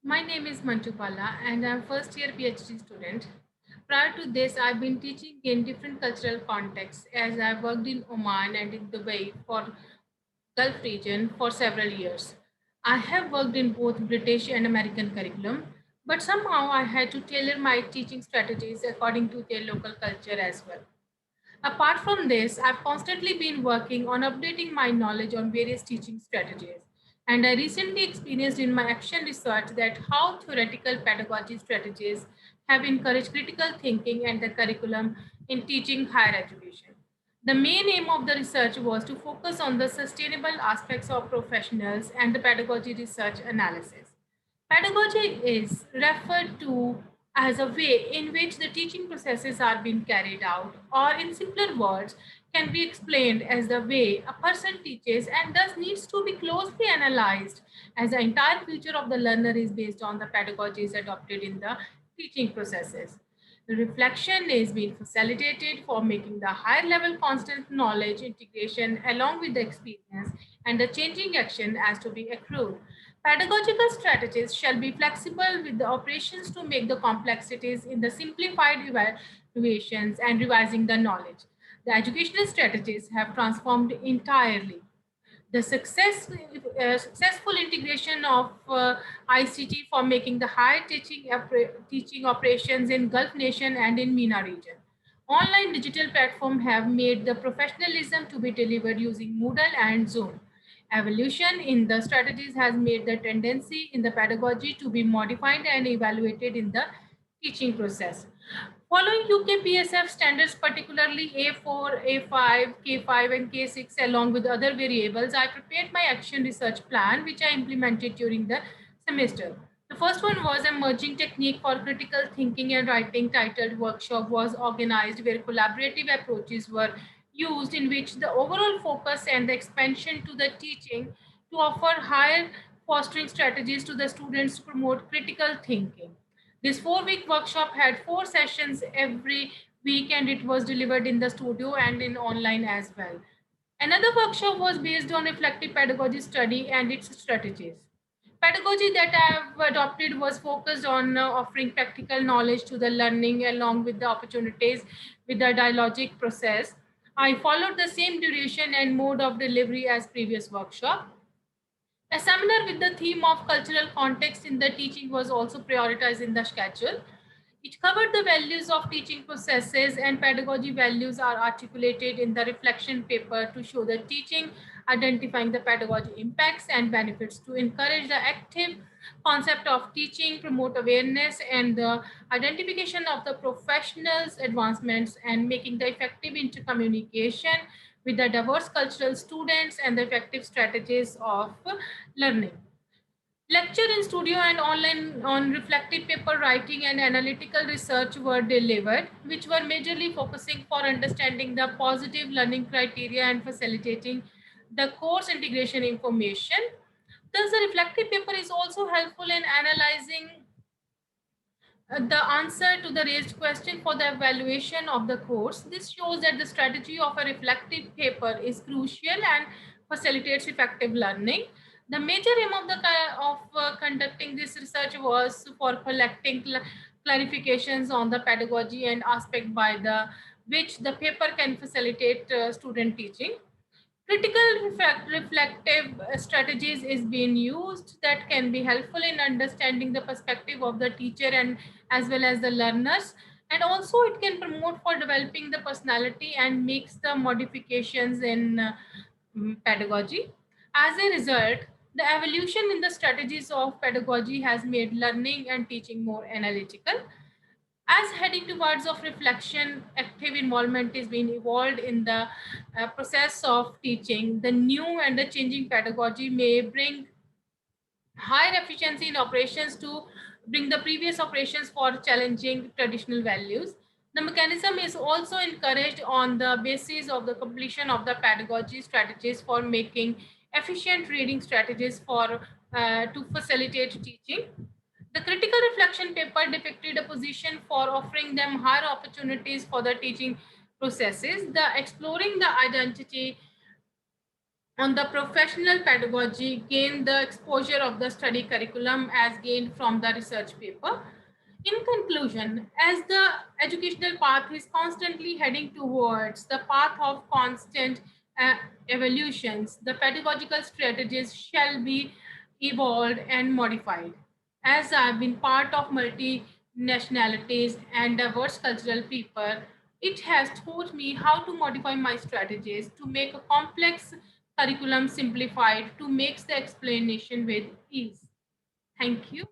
My name is Manju Pala and I'm first year PhD student. Prior to this, I've been teaching in different cultural contexts as I've worked in Oman and in Dubai for Gulf region for several years. I have worked in both British and American curriculum, but somehow I had to tailor my teaching strategies according to their local culture as well. Apart from this, I've constantly been working on updating my knowledge on various teaching strategies. And I recently experienced in my action research that how theoretical pedagogy strategies have encouraged critical thinking and the curriculum in teaching higher education. The main aim of the research was to focus on the sustainable aspects of professionals and the pedagogy research analysis. Pedagogy is referred to as a way in which the teaching processes are being carried out, or in simpler words, can be explained as the way a person teaches and thus needs to be closely analyzed as the entire future of the learner is based on the pedagogies adopted in the teaching processes. The reflection is being facilitated for making the higher level constant knowledge integration along with the experience and the changing action as to be accrued. Pedagogical strategies shall be flexible with the operations to make the complexities in the simplified evaluations and revising the knowledge. The educational strategies have transformed entirely. The successful integration of ICT for making the higher teaching operations in Gulf nation and in MENA region. Online digital platforms have made the professionalism to be delivered using Moodle and Zoom. Evolution in the strategies has made the tendency in the pedagogy to be modified and evaluated in the teaching process. Following UKPSF standards, particularly A4, A5, K5, and K6, along with other variables, I prepared my action research plan, which I implemented during the semester. The first one was emerging technique for critical thinking and writing titled workshop was organized where collaborative approaches were used in which the overall focus and the expansion to the teaching to offer higher fostering strategies to the students to promote critical thinking. This 4 week workshop had 4 sessions every week and it was delivered in the studio and in online as well. Another workshop was based on reflective pedagogy study and its strategies. Pedagogy that I have adopted was focused on offering practical knowledge to the learning along with the opportunities with the dialogic process. I followed the same duration and mode of delivery as previous workshop. A seminar with the theme of cultural context in the teaching was also prioritized in the schedule. It covered the values of teaching processes and pedagogy values are articulated in the reflection paper to show the teaching, identifying the pedagogy impacts and benefits to encourage the active concept of teaching, promote awareness and the identification of the professionals' advancements and making the effective intercommunication with the diverse cultural students and the effective strategies of learning. Lecture in studio and online on reflective paper writing and analytical research were delivered, which were majorly focusing for understanding the positive learning criteria and facilitating the course integration information. Thus, the reflective paper is also helpful in analyzing the answer to the raised question for the evaluation of the course. This shows that the strategy of a reflective paper is crucial and facilitates effective learning. The major aim of conducting this research was for collecting clarifications on the pedagogy and aspect by the which the paper can facilitate student teaching. Critical reflective strategies is being used that can be helpful in understanding the perspective of the teacher and as well as the learners, and also it can promote for developing the personality and makes the modifications in pedagogy. As a result, the evolution in the strategies of pedagogy has made learning and teaching more analytical. As heading towards of reflection, active involvement is being evolved in the process of teaching. The new and the changing pedagogy may bring higher efficiency in operations to bring the previous operations for challenging traditional values. The mechanism is also encouraged on the basis of the completion of the pedagogy strategies for making efficient reading strategies for to facilitate teaching. The critical reflection paper depicted a position for offering them higher opportunities for the teaching processes. The exploring the identity On the professional pedagogy, gain the exposure of the study curriculum as gained from the research paper. In conclusion, as the educational path is constantly heading towards the path of constant uh, evolutions, the pedagogical strategies shall be evolved and modified. As I've been part of multinationalities and diverse cultural people, it has taught me how to modify my strategies to make a complex curriculum simplified to make the explanation with ease. Thank you.